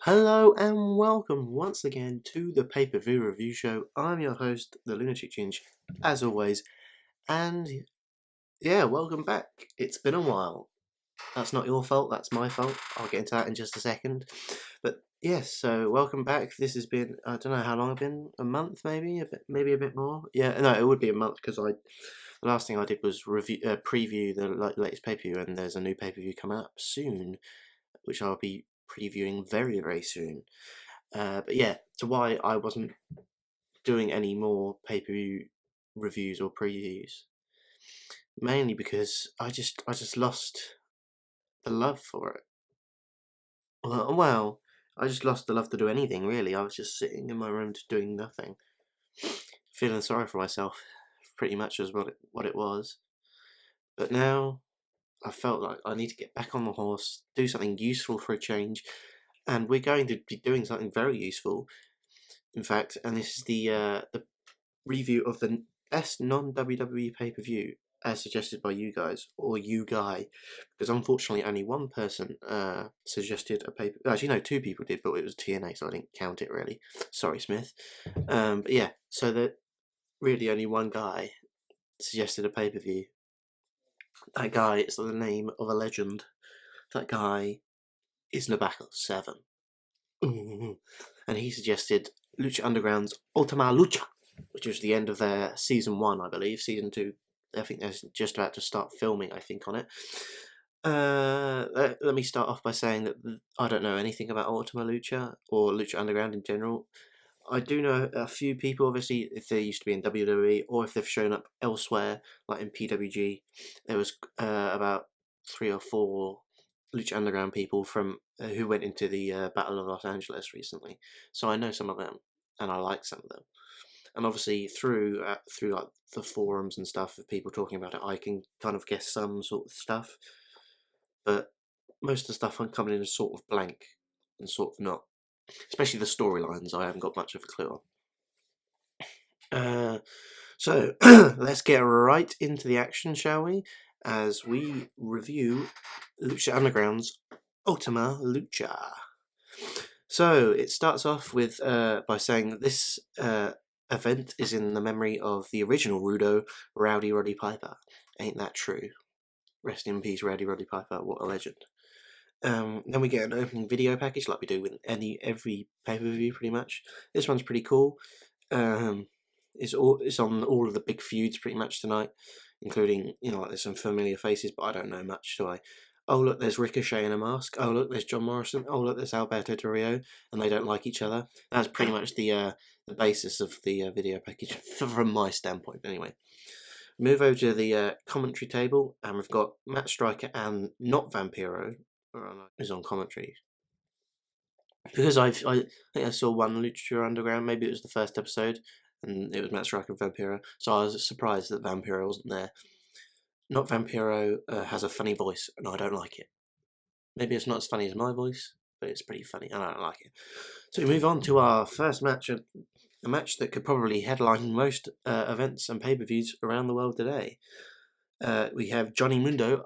Hello and welcome once again to the pay-per-view review show. I'm your host, the Lunatic Ginge, as always, and yeah, welcome back. It's been a while. That's not your fault, that's my fault. I'll get into that in just a second. But yes, so welcome back. This has been, I don't know how long I've been, a month maybe, maybe a bit more. Yeah, no, it would be a month because the last thing I did was preview the latest pay-per-view, and there's a new pay-per-view coming up soon, which I'll be previewing very, very soon. But yeah, to why I wasn't doing any more pay-per-view reviews or previews, mainly because I just lost the love for it. Well, I just lost the love to do anything really. I was just sitting in my room just doing nothing, feeling sorry for myself. Pretty much was what it was. But now I felt like I need to get back on the horse, do something useful for a change, and we're going to be doing something very useful. In fact, and this is the review of the best non-WWE pay-per-view as suggested by you guys, or you guy, because unfortunately only one person suggested a paper. Actually, no, two people did, but it was TNA, so I didn't count it really. Sorry, Smith. But yeah, so that really only one guy suggested a pay-per-view. That guy is the name of a legend. That guy is Nabaco 7. And he suggested Lucha Underground's Ultima Lucha, which was the end of their season 1, I believe. Season 2, I think they're just about to start filming, I think, on it. Let me start off by saying that I don't know anything about Ultima Lucha or Lucha Underground in general. I do know a few people, obviously, if they used to be in WWE or if they've shown up elsewhere, like in PWG. There was about 3 or 4 Lucha Underground people from who went into the Battle of Los Angeles recently. So I know some of them, and I like some of them. And obviously through like the forums and stuff of people talking about it, I can kind of guess some sort of stuff. But most of the stuff I'm coming in is sort of blank and sort of not. Especially the storylines, I haven't got much of a clue on. So let's get right into the action, shall we? As we review Lucha Underground's Ultima Lucha. So it starts off with by saying that this event is in the memory of the original Rudo, Rowdy Roddy Piper. Ain't that true? Rest in peace, Rowdy Roddy Piper. What a legend. Then we get an opening video package like we do with every pay-per-view pretty much. This one's pretty cool. It's on all of the big feuds pretty much tonight, including, like there's some familiar faces, but I don't know much, do I? Oh look, there's Ricochet in a mask. Oh look, there's John Morrison. Oh look, there's Alberto Del Rio, and they don't like each other. That's pretty much the basis of the video package from my standpoint, anyway. Move over to the commentary table, and we've got Matt Striker and not Vampiro is on commentary. Because I think I saw one Lucha Underground, maybe it was the first episode, and it was Matt Striker and Vampiro, so I was surprised that Vampiro wasn't there. Not Vampiro has a funny voice, and I don't like it. Maybe it's not as funny as my voice, but it's pretty funny, and I don't like it. So we move on to our first match, a match that could probably headline most events and pay-per-views around the world today. We have Johnny Mundo,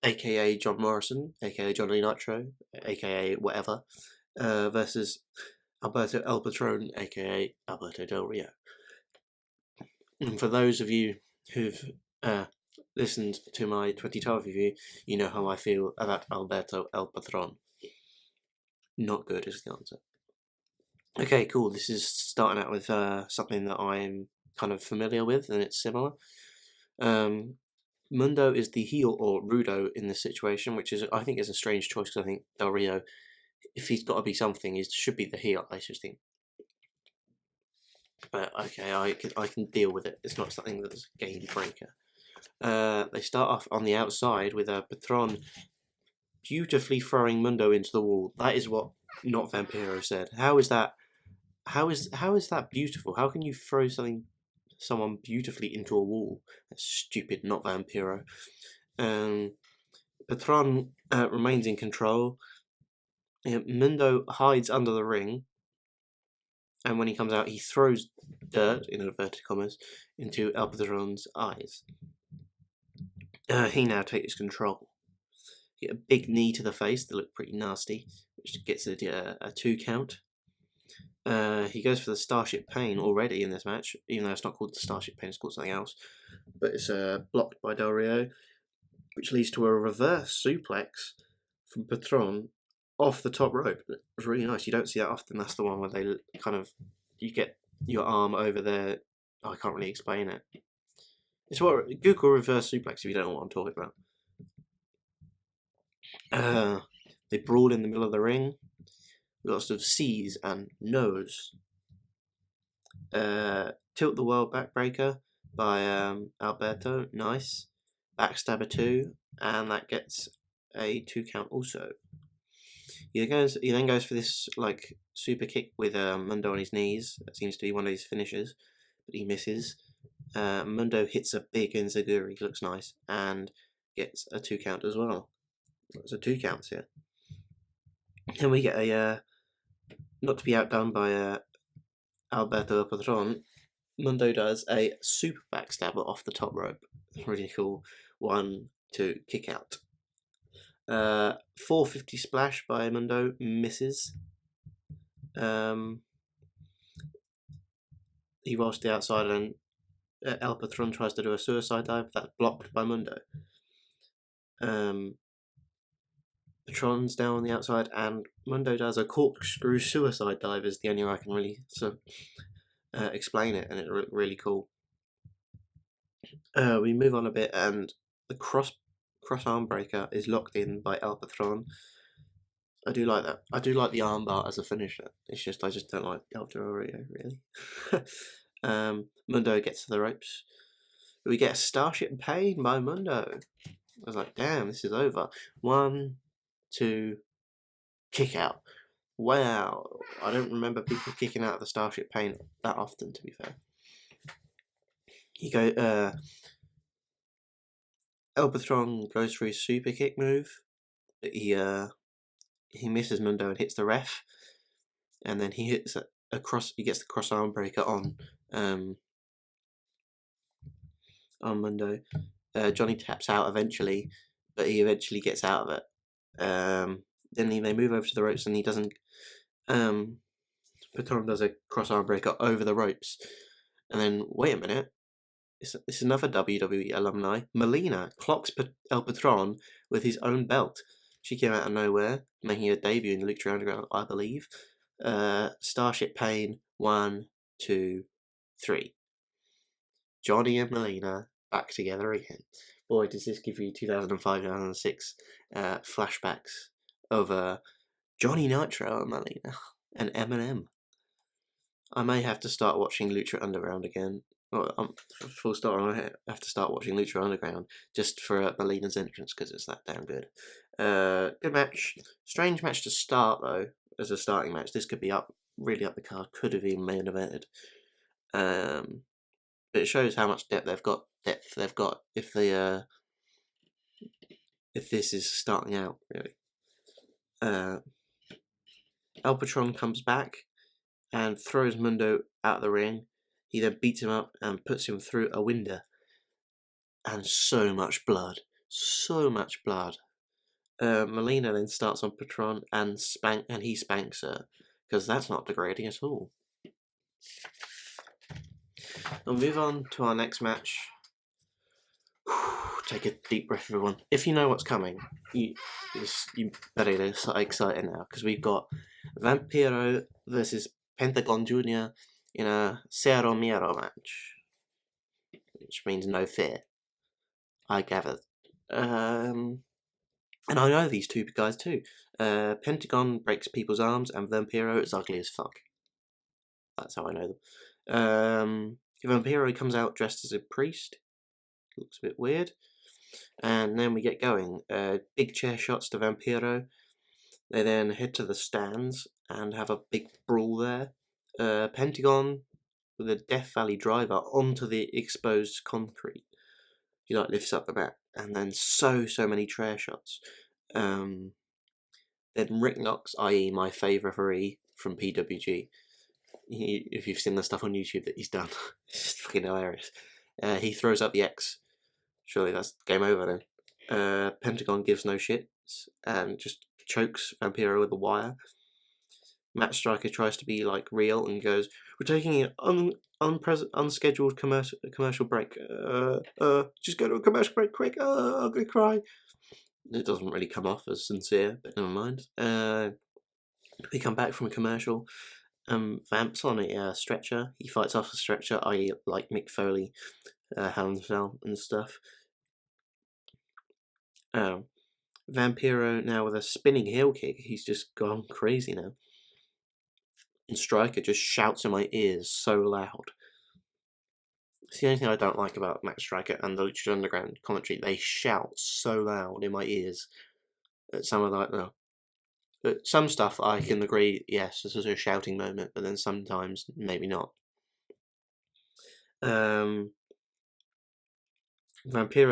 aka John Morrison, aka Johnny Nitro, aka whatever, versus Alberto El Patron, aka Alberto Del Rio. And for those of you who've listened to my 2012 review, you know how I feel about Alberto El Patron. Not good is the answer. Okay, cool. This is starting out with something that I'm kind of familiar with, and it's similar. Mundo is the heel, or Rudo, in this situation, which I think is a strange choice, because I think Del Rio, if he's got to be something, he should be the heel, I just think. But okay, I can deal with it. It's not something that's a game breaker. They start off on the outside with a Patron beautifully throwing Mundo into the wall. That is what Not Vampiro said. How is that? How is that beautiful? How can you throw someone beautifully into a wall? That's stupid. Not Vampiro. Patron remains in control. Mundo hides under the ring, and when he comes out, he throws dirt, in inverted commas, into El Patron's eyes. He now takes control. Get a big knee to the face that looked pretty nasty, which gets a 2 count. He goes for the Starship Pain already in this match, even though it's not called the Starship Pain, it's called something else. But it's blocked by Del Rio, which leads to a reverse suplex from Patron off the top rope. It was really nice. You don't see that often. That's the one where they kind of, you get your arm over there. I can't really explain it. It's what Google reverse suplex if you don't know what I'm talking about. They brawl in the middle of the ring. Lots of C's and no's. Tilt the World Backbreaker by Alberto. Nice. Backstabber 2, and that gets a 2 count also. He then goes for this like super kick with Mundo on his knees. That seems to be one of his finishes, but he misses. Mundo hits a big enziguri, looks nice, and gets a 2 count as well. So 2 counts here. Then we get a not to be outdone by Alberto Patron. Mundo does a super backstabber off the top rope. Really cool. 1, 2, kick out. 450 splash by Mundo, misses. He rolls to the outside and El Patron tries to do a suicide dive. That's blocked by Mundo. Patron's down on the outside and Mundo does a corkscrew suicide dive is the only way I can really explain it, and it's really cool. We move on a bit and the cross arm breaker is locked in by El Patron. I do like that. I do like the armbar as a finisher. It's just I just don't like El Rio really. Mundo gets to the ropes. We get a Starship Pain by Mundo. I was like, damn, this is over. 1, 2, kick out. Wow, I don't remember people kicking out of the Starship Pain that often, to be fair. El Patron goes for his super kick move. He misses Mundo and hits the ref, and then he hits he gets the cross arm breaker on Mundo. Johnny taps out eventually, but he eventually gets out of it. Then they move over to the ropes and he doesn't. Patron does a cross arm breaker over the ropes, and then wait a minute. It's another WWE alumni. Melina clocks El Patron with his own belt. She came out of nowhere, making her debut in the Lucha Underground, I believe. Starship Pain, 1, 2, 3. Johnny and Melina back together again. Boy, does this give you 2005-2006 flashbacks of Johnny Nitro and Melina and Eminem. I may have to start watching Lucha Underground again. Well, full stop, I have to start watching Lucha Underground just for Melina's entrance because it's that damn good. Good match. Strange match to start though, as a starting match. This could be really up the card. Could have been main evented. But it shows how much depth they've got. If this is starting out really. El Patron comes back and throws Mundo out of the ring. He then beats him up and puts him through a window. And so much blood. Melina then starts on Patron and he spanks her. Because that's not degrading at all. We'll move on to our next match. Take a deep breath, everyone. If you know what's coming, you better get excited now. Because we've got Vampiro versus Pentagon Jr. in a Cero Miedo match, which means no fear, I gathered. And I know these two guys too. Pentagon breaks people's arms, and Vampiro is ugly as fuck. That's how I know them. Vampiro comes out dressed as a priest. Looks a bit weird. And then we get going. Big chair shots to Vampiro. They then head to the stands and have a big brawl there. Pentagon with a Death Valley driver onto the exposed concrete. He lifts up the mat, and then so many chair shots. Then Rick Knox, i.e. my favourite referee from PWG. If you've seen the stuff on YouTube that he's done, it's just fucking hilarious. He throws up the X. Surely that's game over then. Pentagon gives no shit, minutes and just chokes Vampiro with a wire. Matt Striker tries to be like real and goes, "We're taking an unscheduled commercial break. Just go to a commercial break quick. I'm gonna cry." It doesn't really come off as sincere, but never mind. We come back from a commercial. Vamp's on a stretcher. He fights off the stretcher, i.e. like Mick Foley, Hell in a Cell and stuff. Vampiro now with a spinning heel kick. He's just gone crazy now. And Striker just shouts in my ears so loud. It's the only thing I don't like about Max Striker and the Lucha Underground commentary. They shout so loud in my ears at some of some stuff I can agree, yes, this is a shouting moment, but then sometimes maybe not. Vampiro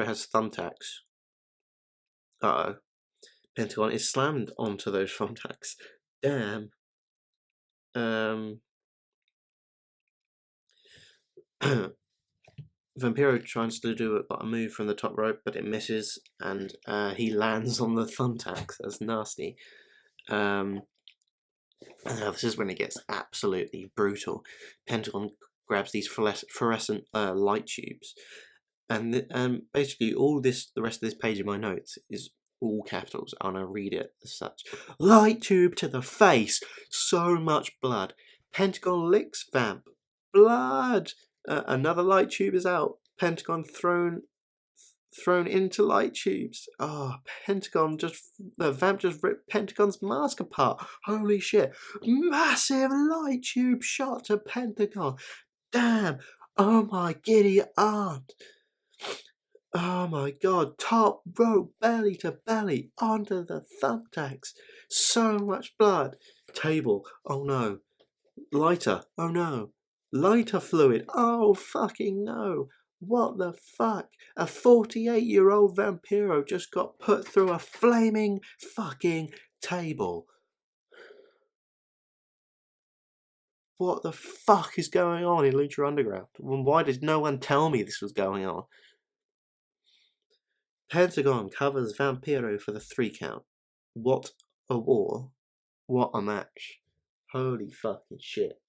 has thumbtacks. Uh-oh. Pentagon is slammed onto those thumbtacks. Damn. Vampiro tries to do a move from the top rope, but it misses, and he lands on the thumbtacks. That's nasty. This is when it gets absolutely brutal. Pentagon grabs these fluorescent light tubes, and basically the rest of this page of my notes is all capitals. I'm gonna read it as such. Light tube to the face. So much blood. Pentagon licks Vamp. Blood. Another light tube is out. Pentagon thrown into light tubes. Vamp just ripped Pentagon's mask apart. Holy shit. Massive light tube shot to Pentagon. Damn. Oh my giddy aunt. Oh my god. Top rope, belly to belly, onto the thumbtacks. So much blood. Table. Oh no. Lighter. Oh no. Lighter fluid. Oh fucking no. What the fuck? A 48-year-old Vampiro just got put through a flaming fucking table. What the fuck is going on in Lucha Underground? Why did no one tell me this was going on? Pentagon covers Vampiro for the 3 count. What a war. What a match. Holy fucking shit.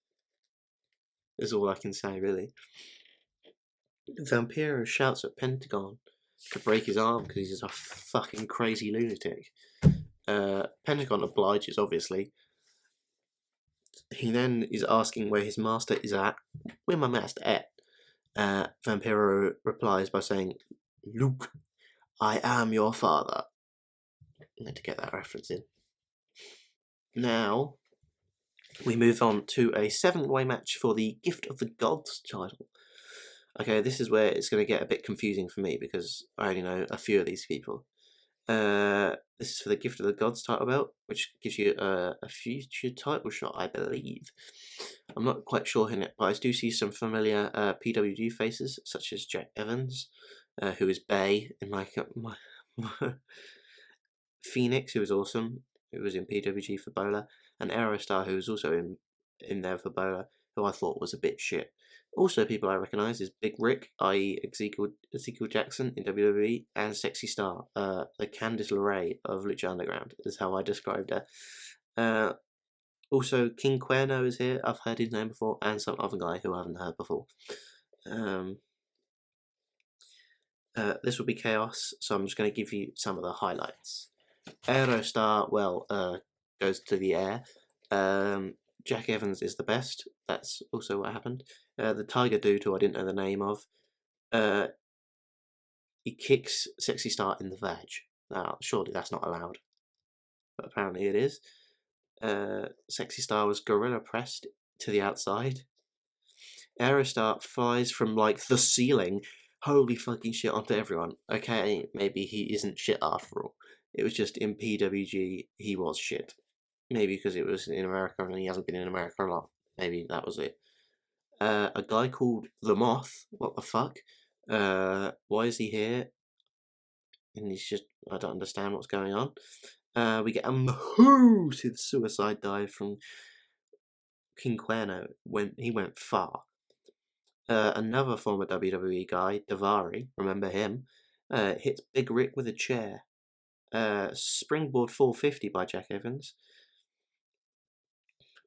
Is all I can say, really. Vampiro shouts at Pentagon to break his arm because he's a fucking crazy lunatic. Pentagon obliges, obviously. He then is asking where his master is at. Where my master at? Vampiro replies by saying, "Luke, I am your father." I had to get that reference in. Now, we move on to a 7-way match for the Gift of the Gods title. Okay, this is where it's going to get a bit confusing for me because I only know a few of these people. This is for the Gift of the Gods title belt, which gives you a future title shot, I believe. I'm not quite sure in it, but I do see some familiar PWG faces, such as Jack Evans, who is Bay in my Phoenix, who was awesome, who was in PWG for Bola, and Aerostar, who was also in there for Bola, who I thought was a bit shit. Also, people I recognise is Big Rick, i.e. Ezekiel Jackson in WWE, and Sexy Star, the Candice LeRae of Lucha Underground, is how I described her. Also, King Cuerno is here, I've heard his name before, and some other guy who I haven't heard before. This will be chaos, so I'm just going to give you some of the highlights. Aerostar, goes to the air. Jack Evans is the best. That's also what happened. The Tiger Dude, who I didn't know the name of, he kicks Sexy Star in the vag. Now, surely that's not allowed, but apparently it is. Sexy Star was gorilla pressed to the outside. Aerostar flies from like the ceiling, holy fucking shit, onto everyone. Okay, maybe he isn't shit after all. It was just in PWG he was shit. Maybe because it was in America and he hasn't been in America a lot. Maybe that was it. A guy called The Moth. What the fuck? Why is he here? And he's just, I don't understand what's going on. We get a massive suicide dive from King Cuerno when he went far. Another former WWE guy, Davari, remember him, hits Big Rick with a chair. springboard 450 by Jack Evans.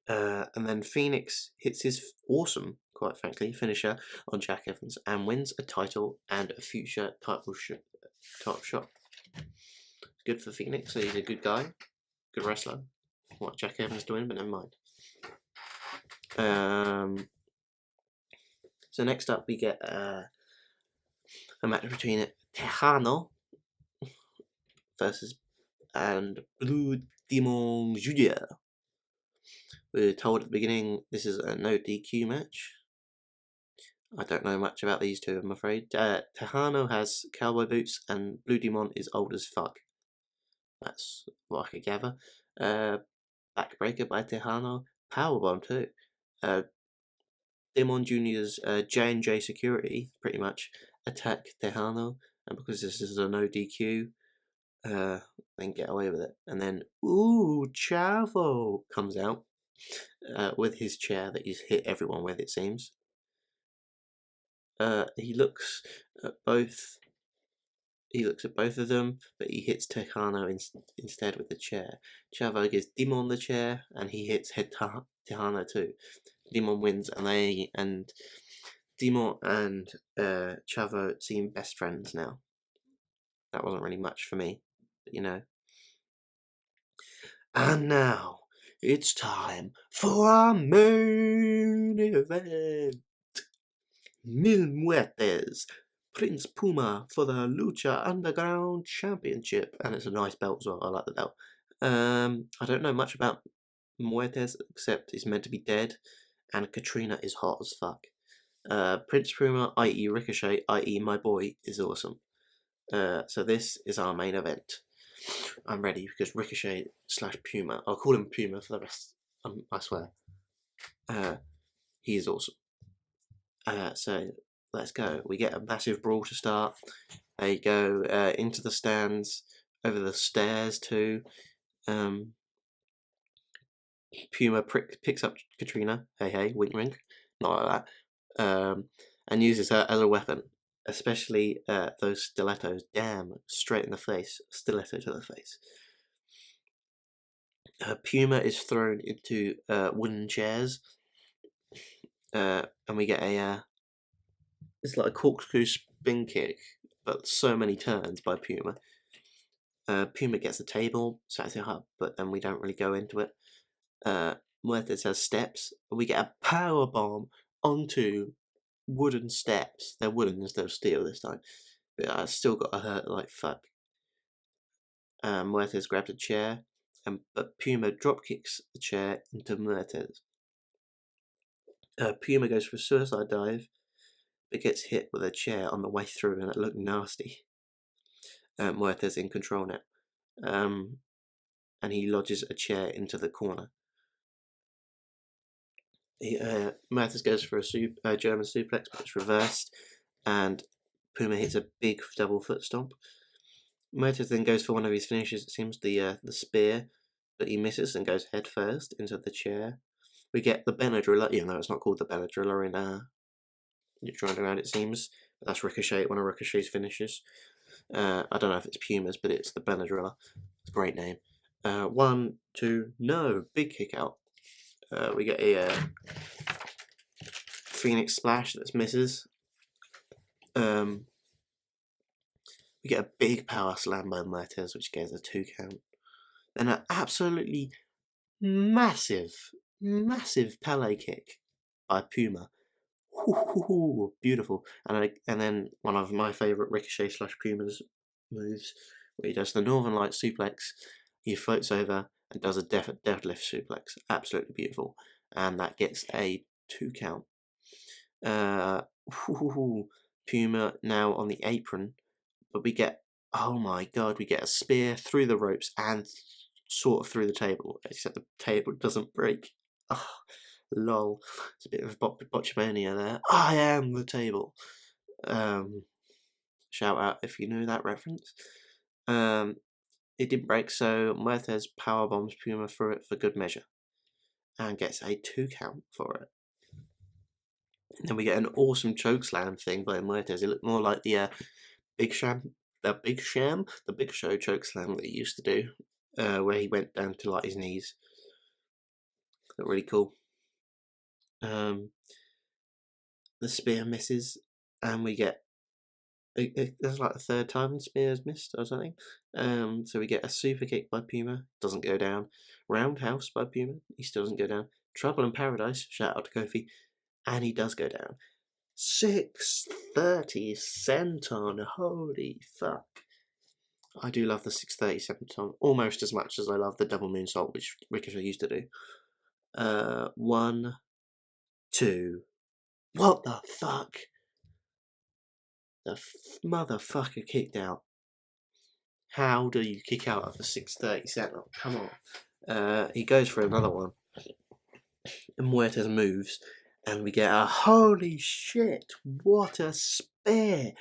And then Phoenix hits his awesome, quite frankly, finisher on Jack Evans and wins a title and a future title shot. Good for Phoenix, so he's a good guy, good wrestler. What Jack Evans doing, but never mind. So next up we get a match between Tejano versus and Blue Demon Jr. We were told at the beginning this is a no DQ match. I don't know much about these two, I'm afraid. Tejano has cowboy boots and Blue Demon is old as fuck. That's what I could gather. Backbreaker by Tejano. Powerbomb too. Demon Jr.'s J&J security, pretty much, attack Tejano, and because this is a no DQ, then get away with it. And then, ooh, Chavo comes out with his chair that he's hit everyone with, it seems. He looks at both. He looks at both of them, but he hits Tejano instead with the chair. Chavo gives Demon the chair, and he hits Tejano too. Demon wins, and Demon and Chavo seem best friends now. That wasn't really much for me, but you know. And now it's time for our main event. Mil Muertes, Prince Puma for the Lucha Underground Championship, and it's a nice belt as well. I like the belt. I don't know much about Muertes except he's meant to be dead, and Katrina is hot as fuck. Prince Puma, i.e. Ricochet, i.e. my boy, is awesome. So this is our main event. I'm ready because Ricochet / Puma, I'll call him Puma for the rest, I swear. He is awesome. So let's go. We get a massive brawl to start. They go into the stands, over the stairs too. Puma picks up Katrina. Hey, wink, wink. Not like that. And uses her as a weapon. Especially those stilettos. Damn, straight in the face. Stiletto to the face. Puma is thrown into wooden chairs. And we get it's like a corkscrew spin kick, but so many turns by Puma. Puma gets a table, sets it up, but then we don't really go into it. Muertes has steps. We get a power bomb onto wooden steps. They're wooden instead of steel this time. But I still got hurt like fuck. Muertes grabs a chair, but Puma drop kicks the chair into Muertes. Puma goes for a suicide dive, but gets hit with a chair on the way through, and it looked nasty. Muertes in control now. And he lodges a chair into the corner. Muertes goes for a German suplex, but it's reversed, and Puma hits a big double foot stomp. Muertes then goes for one of his finishes, it seems, the spear, but he misses and goes head first into the chair. We get the Benadryller, even though it's not called the Benadryller in Lucha Underground, it seems. But that's Ricochet, one of Ricochet's finishes. I don't know if it's Puma's, but it's the Benadryller. It's a great name. 1, 2, no! Big kick out. We get a Phoenix Splash that misses. We get a big power slam by Muertes, which gets a 2 count. Then an absolutely massive Pele kick by Puma. Beautiful. And then one of my favourite Ricochet / Puma's moves, where he does the Northern Light suplex. He floats over and does a deadlift suplex. Absolutely beautiful. And that gets a 2 count. Puma now on the apron, but we get, oh my god, we get a spear through the ropes and sort of through the table, except the table doesn't break. Oh, lol. It's a bit of botchamania there. I am the table. Shout out if you knew that reference. It didn't break, so Muertes powerbombs Puma through it for good measure and gets a 2 count for it. And then we get an awesome chokeslam thing by Muertes. It looked more like the Big the Big Sham, the Big Show choke slam that he used to do, where he went down to like his knees. Looked really cool. The spear misses, and we get that's like the third time the spear's missed or something. So we get a super kick by Puma, doesn't go down. Roundhouse by Puma, he still doesn't go down. Trouble in Paradise, shout out to Kofi, and he does go down. 630 senton, holy fuck. I do love the 630 senton almost as much as I love the double moonsault, which Ricochet used to do. 1, 2. What the fuck? The motherfucker kicked out. How do you kick out of a 630 senton? Come on. He goes for another one. And Muertes moves. And we get a holy shit, what a spear.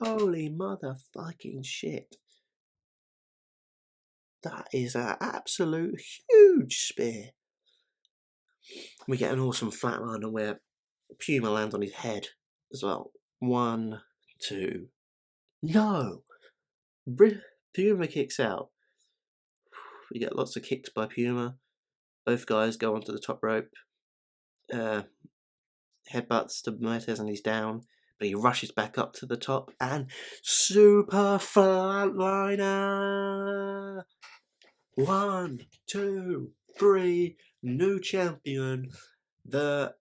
Holy motherfucking shit. That is an absolute huge spear. We get an awesome flatliner where Puma lands on his head as well. 1, 2. No! Puma kicks out. We get lots of kicks by Puma. Both guys go onto the top rope. Headbutts to Muertes and he's down. But he rushes back up to the top and super flatliner! 1, 2, 3, new champion. The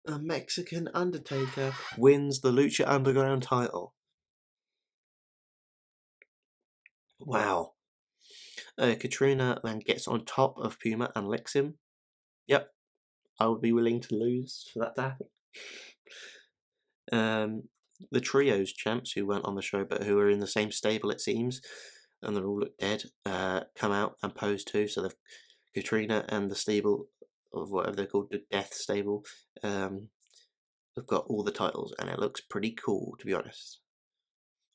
Mexican Undertaker wins the Lucha Underground title. Wow. Katrina then gets on top of Puma and licks him. Yep, I would be willing to lose for that to happen. The Trios champs who weren't on the show but who are in the same stable, it seems, and they all look dead, come out and pose too. So the Katrina and the stable of whatever they're called, the Death Stable, have got all the titles, and it looks pretty cool, to be honest.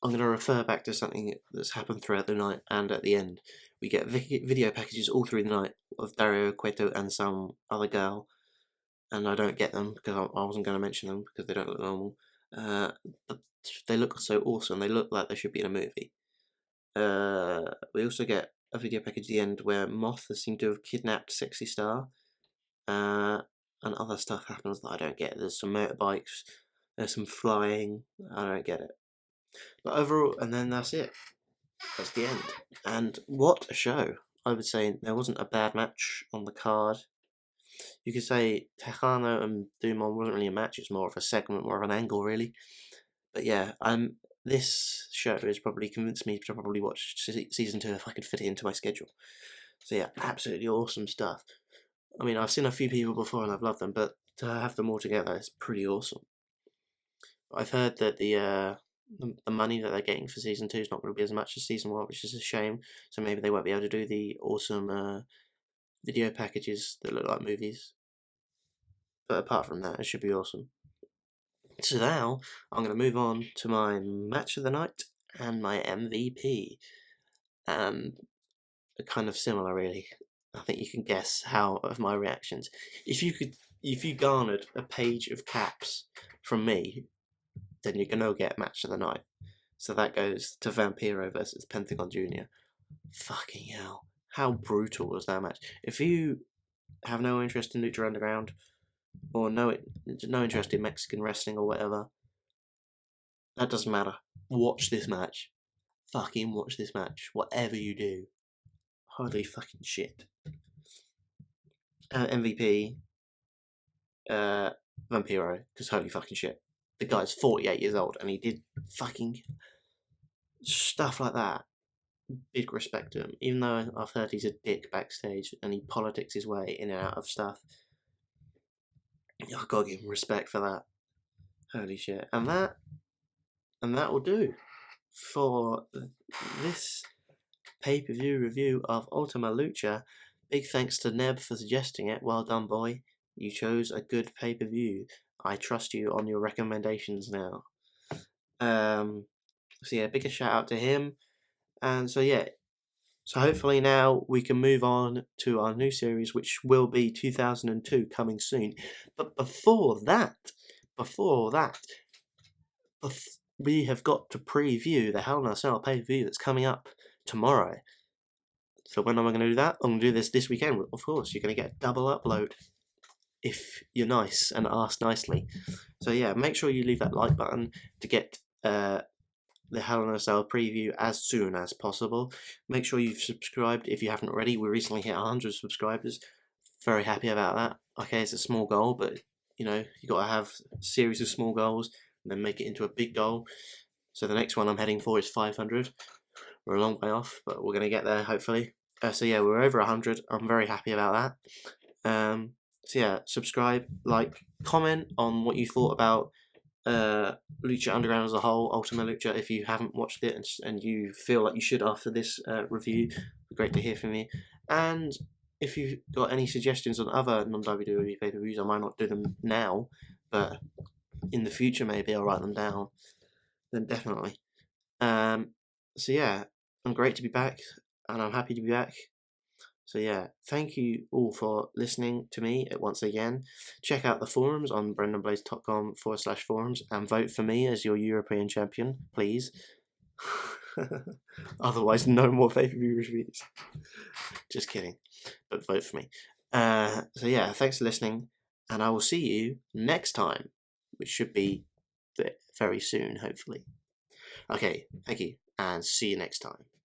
I'm going to refer back to something that's happened throughout the night and at the end. We get video packages all through the night of Dario Cueto and some other girl, and I don't get them because I wasn't going to mention them because they don't look normal. But they look so awesome. They look like they should be in a movie. We also get a video package at the end where Moth has seemed to have kidnapped Sexy Star, and other stuff happens that I don't get. There's some motorbikes, there's some flying. I don't get it. But overall, and then that's it. That's the end. And what a show. I would say there wasn't a bad match on the card. You could say Tejano and Dumont wasn't really a match, it's more of a segment, more of an angle, really. But yeah, this show has probably convinced me to probably watch season 2 if I could fit it into my schedule. So yeah, absolutely awesome stuff. I mean, I've seen a few people before and I've loved them, but to have them all together is pretty awesome. I've heard that the money that they're getting for season 2 is not going to be as much as season 1, which is a shame. So maybe they won't be able to do the awesome video packages that look like movies. But apart from that, it should be awesome. So now I'm going to move on to my match of the night and my MVP. They're kind of similar, really. I think you can guess how of my reactions. If you garnered a page of caps from me, then you're gonna get match of the night. So that goes to Vampiro versus Pentagon Jr. Fucking hell. How brutal was that match? If you have no interest in Lucha Underground, or no interest in Mexican wrestling or whatever, that doesn't matter. Watch this match. Fucking watch this match. Whatever you do. Holy fucking shit. MVP, Vampiro, because holy fucking shit. The guy's 48 years old and he did fucking stuff like that. Big respect to him, even though I've heard he's a dick backstage and he politics his way in and out of stuff. I've got to give him respect for that. Holy shit. And that will do for this pay-per-view review of Ultima Lucha. Big thanks to Neb for suggesting it. Well done, boy. You chose a good pay-per-view. I trust you on your recommendations now. So yeah, bigger shout out to him. And so yeah, so hopefully now we can move on to our new series, which will be 2002 coming soon. But before that, we have got to preview the Hell in a Cell pay-per-view that's coming up tomorrow. So when am I going to do that? I'm going to do this weekend. Of course, you're going to get a double upload if you're nice and ask nicely. So yeah, make sure you leave that like button to get the Hell in a Cell preview as soon as possible. Make sure you've subscribed if you haven't already. We recently hit 100 subscribers. Very happy about that. Okay, it's a small goal, but you know, you got to have a series of small goals and then make it into a big goal. So the next one I'm heading for is 500. We're a long way off, but we're going to get there hopefully. So yeah, we're over 100. I'm very happy about that. So yeah, subscribe, like, comment on what you thought about Lucha Underground as a whole, Ultima Lucha. If you haven't watched it and you feel like you should after this review, it'd be great to hear from you. And if you've got any suggestions on other non-WWE pay-per-views, I might not do them now, but in the future maybe I'll write them down. Then definitely. So yeah, I'm great to be back, and I'm happy to be back. So yeah, thank you all for listening to me once again. Check out the forums on brendanblaze.com/forums and vote for me as your European champion, please. Otherwise, no more pay-per-view reviews. Just kidding, but vote for me. So yeah, thanks for listening, and I will see you next time, which should be very soon, hopefully. Okay, thank you, and see you next time.